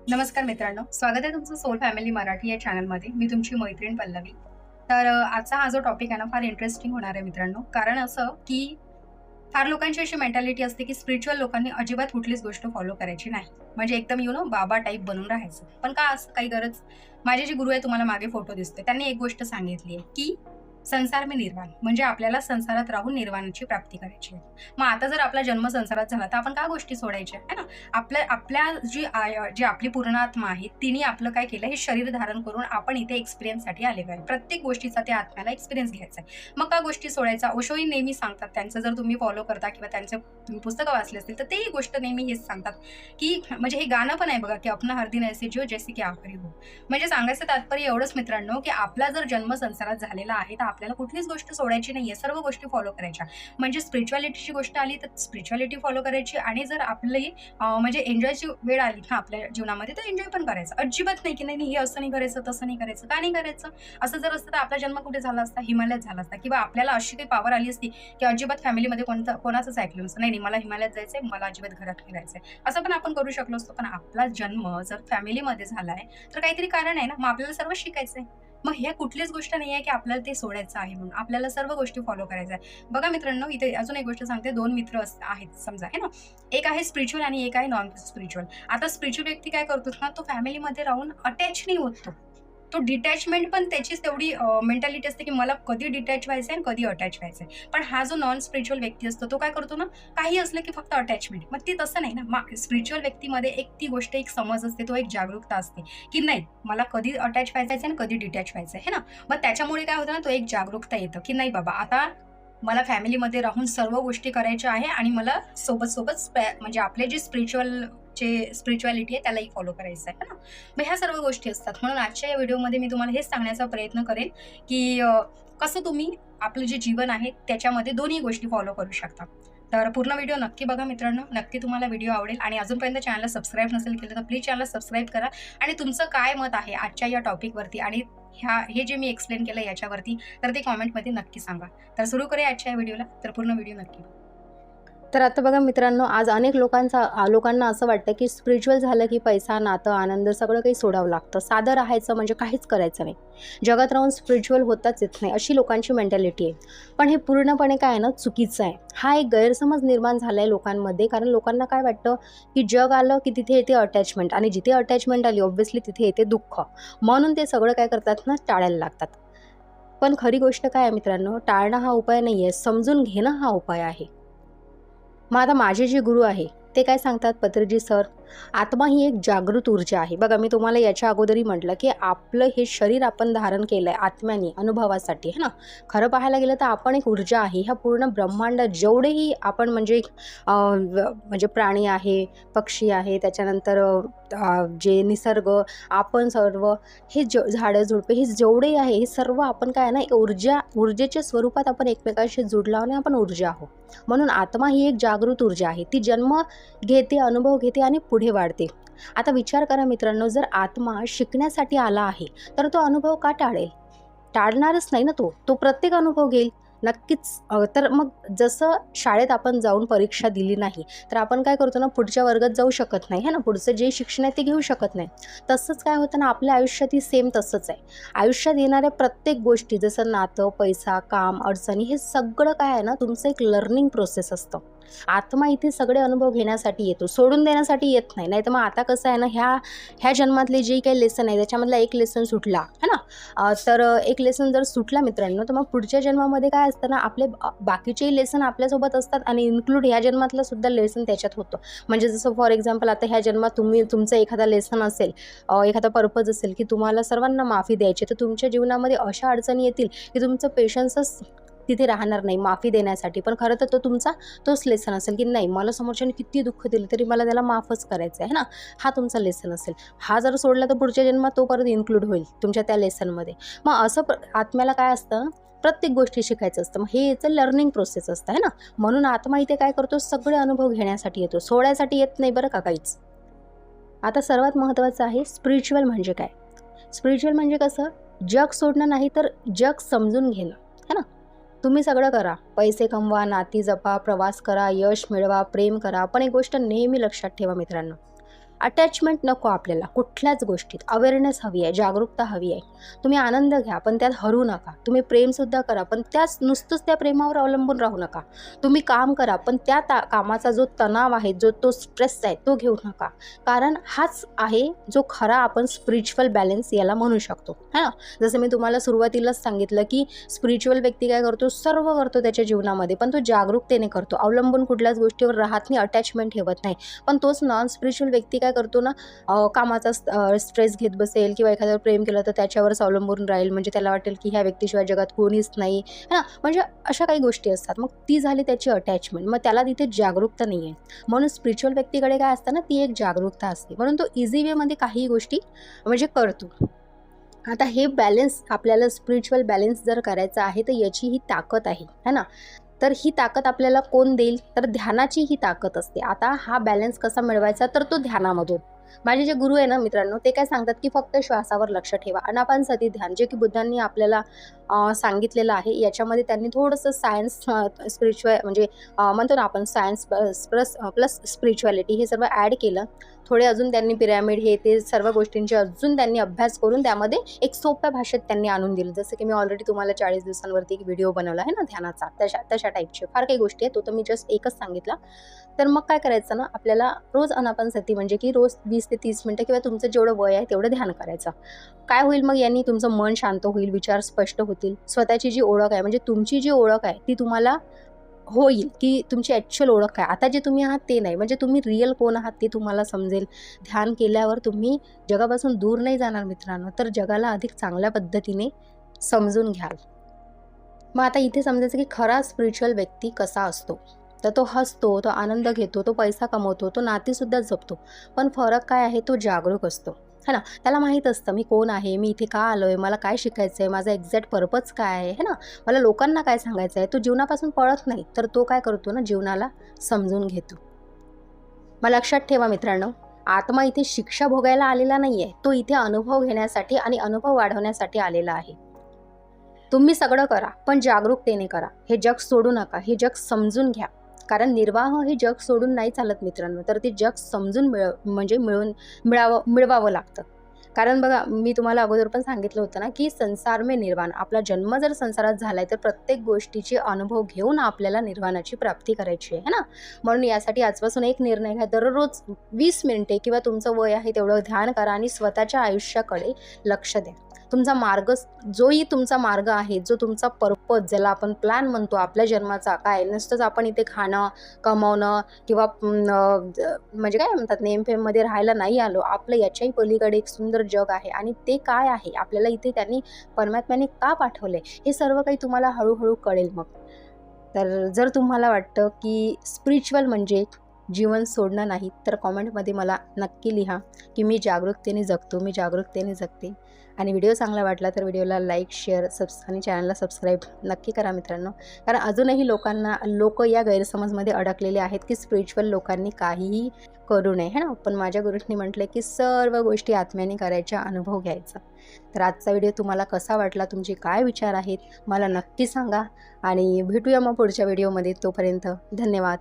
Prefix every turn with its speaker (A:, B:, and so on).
A: नमस्कार मित्रांनो, स्वागत आहे तुमचं सोल फॅमिली मराठी या चॅनलमध्ये. मी तुमची मैत्रीण पल्लवी. तर आजचा हा जो टॉपिक आहे ना, फार इंटरेस्टिंग होणार आहे मित्रांनो. कारण असं की फार लोकांची अशी मेंटॅलिटी असते की स्पिरिच्युअल लोकांनी अजिबात कुठलीच गोष्ट फॉलो करायची नाही. म्हणजे एकदम बाबा टाइप बनून राहायचं. पण का असं काही गरज? माझे जे गुरु आहे तुम्हाला मागे फोटो दिसतोय, त्यांनी एक गोष्ट सांगितली आहे की संसार में निर्वाण, म्हणजे आपल्याला संसारात राहून निर्वाणाची प्राप्ती करायची आहे. मग आता जर आपला जन्म संसारात झाला तर आपण का गोष्टी सोडायच्या आहे ना? आपल्या आपल्या जी आपली पूर्ण आत्मा आहे तिने आपलं काय केलं, हे शरीर धारण करून आपण इथे एक्सपिरियन्ससाठी आलेलो आहे. प्रत्येक गोष्टीचा त्या आत्म्याला एक्सपिरियन्स घ्यायचा आहे. मग का गोष्टी सोडायचा? ओशोही नेहमी सांगतात, त्यांचं जर तुम्ही फॉलो करता किंवा त्यांचे तुम्ही पुस्तकं वाचली असतील तर तेही गोष्ट नेहमी हेच सांगतात की म्हणजे हे गाणं पण आहे बघा की अपना हर दिन ऐसे जियो जैसे की आखरी हो. म्हणजे सांगायचं तात्पर्य एवढंच मित्रांनो की आपला जर जन्म संसारात झालेला आहे तर आपल्याला कुठलीच गोष्ट सोडायची नाहीये, सर्व गोष्टी फॉलो करायच्या. म्हणजे स्पिरिच्युअलिटीची गोष्ट आली तर स्पिरिच्युअलिटी फॉलो करायची, आणि जर आपली म्हणजे एन्जॉयची वेळ आली ना आपल्या जीवनामध्ये तर एन्जॉय पण करायचं. अजिबात नाही की नाही नाही, हे असं नाही करायचं, तसं नाही करायचं. का नाही करायचं? असं जर असतं तर आपला जन्म कुठे झाला असता? हिमालयात झाला असता. किंवा आपल्याला अशी काही पॉवर आली असती की अजिबात फॅमिलीमध्ये कोणाचंच ऐकलं नसतं. नाही नाही, मला हिमालयात जायचंय, मला अजिबात घरात नाही राहायचंय. असं पण आपण करू शकलो असतो. पण आपला जन्म जर फॅमिलीमध्ये झालाय तर काहीतरी कारण आहे ना. मग आपल्याला सर्व शिकायचंय. मग हे कुठलीच गोष्ट नाही आहे की आपल्याला ते सोडायचं आहे म्हणून. आपल्याला सर्व गोष्टी फॉलो करायच्या आहे. बघा मित्रांनो, इथे अजून एक गोष्ट सांगते. 2 मित्र आहेत समजा, आहे ना. एक आहे स्पिरिच्युअल आणि एक आहे नॉन स्पिरिच्युअल. आता स्पिरिच्युअल व्यक्ती काय करतो ना, तो फॅमिलीमध्ये राहून अटॅच नाही होत तो. तो डिटॅचमेंट पण त्याचीच तेवढी मेंटॅलिटी असते की मला कधी डिटॅच व्हायचंय आणि कधी अटॅच व्हायचंय. पण हा जो नॉन स्पिरिच्युअल व्यक्ती असतो तो काय करतो ना, काही असलं की फक्त अटॅचमेंट. मग ते तसं नाही ना. स्पिरिच्युअल व्यक्तीमध्ये एक ती गोष्ट, एक समज असते, तो एक जागरूकता असते की नाही, मला कधी अटॅच व्हायचंय आणि कधी डिटॅच व्हायचंय, है ना. मग त्याच्यामुळे काय होतं ना, तो एक जागरूकता येतं की नाही बाबा, आता मला फॅमिलीमध्ये राहून सर्व गोष्टी करायच्या आहे आणि मला सोबत सोबत म्हणजे आपले जे स्पिरिच्युअलिटी आहे त्यालाही फॉलो करायचं आहे ना. मग ह्या सर्व गोष्टी असतात. म्हणून आजच्या या व्हिडिओमध्ये मी तुम्हाला हेच सांगण्याचा प्रयत्न करेन की कसं तुम्ही आपलं जे जीवन आहे त्याच्यामध्ये दोन्ही गोष्टी फॉलो करू शकता. तर पूर्ण व्हिडिओ नक्की बघा मित्रांनो. नक्की तुम्हाला व्हिडिओ आवडेल. आणि अजूनपर्यंत चॅनलला सबस्क्राईब नसेल केलं तर प्लीज चॅनलला सबस्क्राईब करा. आणि तुमचं काय मत आहे आजच्या या टॉपिकवरती आणि हे जे मी एक्सप्लेन केलं याच्यावरती, तर ते कॉमेंटमध्ये नक्की सांगा. तर सुरू करूया आजच्या या व्हिडिओला. तर पूर्ण व्हिडिओ नक्की बघा.
B: तर आता बघा मित्रांनो, आज अनेक लोकांना असं वाटतं की स्पिरिच्युअल झालं की पैसा, नातं, आनंद सगळं काही सोडावं लागतं. साधं राहायचं म्हणजे काहीच करायचं नाही. जगात राहून स्पिरिच्युअल होताच येत नाही, अशी लोकांची मेंटॅलिटी आहे. पण हे पूर्णपणे काय आहे ना, चुकीचं आहे. हा एक गैरसमज निर्माण झाला आहे लोकांमध्ये. कारण लोकांना काय वाटतं की जग आलं की तिथे येते अटॅचमेंट, आणि जिथे अटॅचमेंट आली ऑब्व्हियसली तिथे येते दुःख. म्हणून ते सगळं काय करतात ना, टाळायला लागतात. पण खरी गोष्ट काय आहे मित्रांनो, टाळणं हा उपाय नाही आहे, समजून घेणं हा उपाय आहे. मग आता माझे जे गुरु आहे ते काय सांगतात, पत्रिजी सर, आत्मा ही एक जागृत ऊर्जा आहे. बघा, मी तुम्हाला याच्या अगोदरही म्हटलं की आपलं हे शरीर आपण धारण केलं आहे आत्म्याने, अनुभवासाठी, है ना. खरं पाहायला गेलं तर आपण एक ऊर्जा आहे. ह्या पूर्ण ब्रह्मांडात जेवढेही आपण म्हणजे प्राणी आहे, पक्षी आहे, त्याच्यानंतर जे निसर्ग, आपण सर्व, हे झाडं झुडपे, हे जेवढे आहे हे सर्व आपण काय आहे ना, एक ऊर्जेच्या स्वरूपात आपण एकमेकांशी जुडलो आणि आपण ऊर्जा आहोत. म्हणून आत्मा ही एक जागृत ऊर्जा आहे. ती जन्म घेते, अनुभव घेते आणि पुढे वाढते. आता विचार करा मित्रांनो, जर आत्मा शिकण्यासाठी आला आहे तर तो अनुभव का टाळेल? टाळणारच नाही ना तो. तो प्रत्येक अनुभव घेईल. नक्कीच. तर मग जसं शाळेत आपण जाऊन परीक्षा दिली नाही तर आपण काय करतो ना, पुढच्या वर्गात जाऊ शकत नाही, है ना. पुढचं जे शिक्षण आहे ते घेऊ शकत नाही. तसंच काय होतं ना, आपल्या आयुष्यातही सेम तसंच आहे. आयुष्यात येणाऱ्या प्रत्येक गोष्टी, जसं नातं, पैसा, काम, अडचणी, हे सगळं काय आहे ना, तुमचं एक लर्निंग प्रोसेस असतं. आत्मा इथे सगळे अनुभव घेण्यासाठी येतो, सोडून देण्यासाठी येत नाही. नाहीतर मग आता कसं आहे ना, ह्या जन्मातले जे काही लेसन आहे त्याच्यामधला एक लेसन सुटला, है ना. तर एक लेसन जर सुटला मित्रांनो, तर मग पुढच्या जन्मामध्ये काय असतं ना, आपले बाकीचेही लेसन आपल्यासोबत असतात आणि इन्क्लूड ह्या जन्मातलं सुद्धा लेसन त्याच्यात होतं. म्हणजे जसं फॉर एक्झाम्पल, आता ह्या जन्मात तुमचं एखादा लेसन असेल, एखादा पर्पज असेल की तुम्हाला सर्वांना माफी द्यायची, तर तुमच्या जीवनामध्ये अशा अडचणी येतील की तुमचं पेशन्सच तिथे राहणार नाही माफी देण्यासाठी. पण खरं तर तोच लेसन असेल की नाही, मला समोरच्याने किती दुःख दिलं तरी मला त्याला माफच करायचं आहे ना. हा तुमचा लेसन असेल. हा जर सोडला तर पुढच्या जन्मात तो परत इन्क्लूड होईल तुमच्या त्या लेसनमध्ये. मग असं आत्म्याला काय असतं, प्रत्येक गोष्टी शिकायचं असतं. मग हे याचं लर्निंग प्रोसेस असतं, है ना. म्हणून आत्मा इथे काय करतो, सगळे अनुभव घेण्यासाठी येतो, सोडायसाठी येत नाही बरं का काहीच. आता सर्वात महत्त्वाचं आहे, स्पिरिच्युअल म्हणजे काय. स्पिरिच्युअल म्हणजे कसं, जग सोडणं नाही तर जग समजून घेणं, है ना. तुम्ही सगळं करा, पैसे कमवा, नाती जपा, प्रवास करा, यश मिळवा, प्रेम करा, पण एक गोष्ट नेहमी लक्षात ठेवा मित्रांनो, अटॅचमेंट नको आपल्याला कुठल्याच गोष्टीत. अवेअरनेस हवी आहे, जागरूकता हवी आहे. तुम्ही आनंद घ्या पण त्यात हरू नका. तुम्ही प्रेमसुद्धा करा पण त्याच नुसतंच त्या प्रेमावर अवलंबून राहू नका. तुम्ही काम करा पण त्या कामाचा जो तणाव आहे, जो तो स्ट्रेस आहे तो घेऊ नका. कारण हाच आहे जो खरा आपण स्पिरिच्युअल बॅलन्स याला म्हणू शकतो, है ना. जसं मी तुम्हाला सुरुवातीलाच सांगितलं की स्पिरिच्युअल व्यक्ती काय करतो, सर्व करतो त्याच्या जीवनामध्ये, पण तो जागरूकतेने करतो, अवलंबून कुठल्याच गोष्टीवर राहत नाही, अटॅचमेंट ठेवत नाही. पण तोच नॉन स्पिरिच्युअल व्यक्ती काय करतो ना, कामाचा स्ट्रेस घेत बसेल किंवा एखाद्यावर प्रेम केलं तर त्याच्यावरच अवलंबून राहील. म्हणजे त्याला वाटेल की ह्या व्यक्तीशिवाय जगात कोणीच नाही, है ना. म्हणजे अशा काही गोष्टी असतात. मग ती झाली त्याची अटॅचमेंट. मग त्याला तिथे जागरूकता नाही आहे. म्हणून स्पिरिच्युअल व्यक्तीकडे काय असतं ना, ती एक जागरूकता असते. म्हणून तो इझी वेमध्ये काही गोष्टी म्हणजे करतो. आता हे बॅलन्स आपल्याला स्पिरिच्युअल बॅलन्स जर करायचं आहे तर याची ही ताकद आहे, है ना. तर ही ताकद आपल्याला कोण देईल, तर ध्यानाची ही ताकद असते. आता हा बॅलन्स कसा मिळवायचा, तर तो ध्यानामधून. माझे जे गुरु आहे ना मित्रांनो, ते काय सांगतात की फक्त श्वासावर लक्ष ठेवा. आनापानसती ध्यान जे की बुद्धांनी आपल्याला सांगितलेलं आहे. याच्यामध्ये त्यांनी थोडंसं सायन्स, स्पिरिच्युअल म्हणजे म्हणतो ना आपण सायन्स प्लस स्पिरिच्युअलिटी हे सर्व ॲड केलं. थोडे अजून त्यांनी पिरॅमिड हे ते सर्व गोष्टींचे अजून त्यांनी अभ्यास करून त्यामध्ये एक सोप्या भाषेत त्यांनी आणून दिलं. जसं की मी ऑलरेडी तुम्हाला 40 दिवसांवरती एक व्हिडिओ बनवला आहे ना ध्यानाचा, तशा टाईपचे फार काही गोष्टी आहेत. तो तर मी जस्ट एकच सांगितला. तर मग काय करायचं ना, आपल्याला रोज आनापानसती म्हणजे की रोज 20 ते 30 मिनटं किंवा तुमचं जेवढं वय आहे तेवढं ध्यान करायचं. काय होईल मग यांनी, तुमचं मन शांत होईल, विचार स्पष्ट होतील. स्वतःची जी ओळख आहे म्हणजे तुमची जी ओळख आहे ती तुम्हाला होईल की तुमची ॲक्च्युअल ओळख काय. आता जे तुम्ही आहात ते नाही, म्हणजे तुम्ही रिअल कोण आहात ते तुम्हाला समजेल. ध्यान केल्यावर तुम्ही जगापासून दूर नाही जाणार मित्रांनो, तर जगाला अधिक चांगल्या पद्धतीने समजून घ्याल. मग आता इथे समजायचं की खरा स्पिरिच्युअल व्यक्ती कसा असतो, तर तो हसतो, तो आनंद घेतो, तो पैसा कमवतो, तो नातीसुद्धा जपतो. पण फरक काय आहे, तो जागरूक असतो, है ना. त्याला माहीत असतं मी कोण आहे, मी इथे का आलो आहे, मला काय शिकायचं आहे, माझा एक्झॅक्ट पर्पज काय आहे, है ना. मला लोकांना काय सांगायचं आहे. तो जीवनापासून पळत नाही, तर तो काय करतो ना, जीवनाला समजून घेतो. मग लक्षात ठेवा मित्रांनो, आत्मा इथे शिक्षा भोगायला आलेला नाही आहे. तो इथे अनुभव घेण्यासाठी आणि अनुभव वाढवण्यासाठी आलेला आहे. तुम्ही सगळं करा पण जागरूकतेने करा. हे जग सोडू नका, हे जग समजून घ्या. कारण निर्वाह हे जग सोडून नाही चालत मित्रांनो, तर ते जग समजून मिळवावं लागतं. कारण बघा, मी तुम्हाला अगोदर पण सांगितलं होतं ना की संसार में निर्वाण. आपला जन्म जर संसारात झालाय तर प्रत्येक गोष्टीचे अनुभव घेऊन आपल्याला निर्वाणाची प्राप्ती करायची आहे ना. म्हणून यासाठी आजपासून एक निर्णय घ्या, दररोज 20 मिनिटे किंवा तुमचं वय आहे तेवढं ध्यान करा आणि स्वतःच्या आयुष्याकडे लक्ष द्या. तुमचा मार्ग, जोही तुमचा मार्ग आहे, जो तुमचा पर्पज, ज्याला आपण प्लॅन म्हणतो आपल्या जन्माचा, काय नुसतंच आपण इथे खाणं, कमावणं किंवा म्हणजे काय म्हणतात नेमफेममध्ये राहायला नाही आलो. आपलं याच्याही पलीकडे एक सुंदर जग आहे आणि ते काय आहे, आपल्याला इथे त्यांनी परमात्म्याने का पाठवले, हे सर्व काही तुम्हाला हळूहळू कळेल. मग तर जर तुम्हाला वाटतं की स्पिरिच्युअल म्हणजे जीवन सोडणं नाही, तर कॉमेंटमध्ये मला नक्की लिहा की मी जागरूकतेने जगतो, मी जागरूकतेने जगते. आणि व्हिडिओ चांगला वाटला तर व्हिडिओला लाईक, शेअर, आणि चॅनलला सबस्क्राईब नक्की करा मित्रांनो. कारण अजूनही लोक या गैरसमजमध्ये अडकलेले आहेत की स्पिरिच्युअल लोकांनी काहीही करू नये, है ना. पण माझ्या गुरूंनी म्हटलं की सर्व गोष्टी आत्म्याने करायच्या, अनुभव घ्यायचा. तर आजचा व्हिडिओ तुम्हाला कसा वाटला, तुमचे काय विचार आहेत मला नक्की सांगा आणि भेटूया मग पुढच्या व्हिडिओमध्ये. तोपर्यंत धन्यवाद.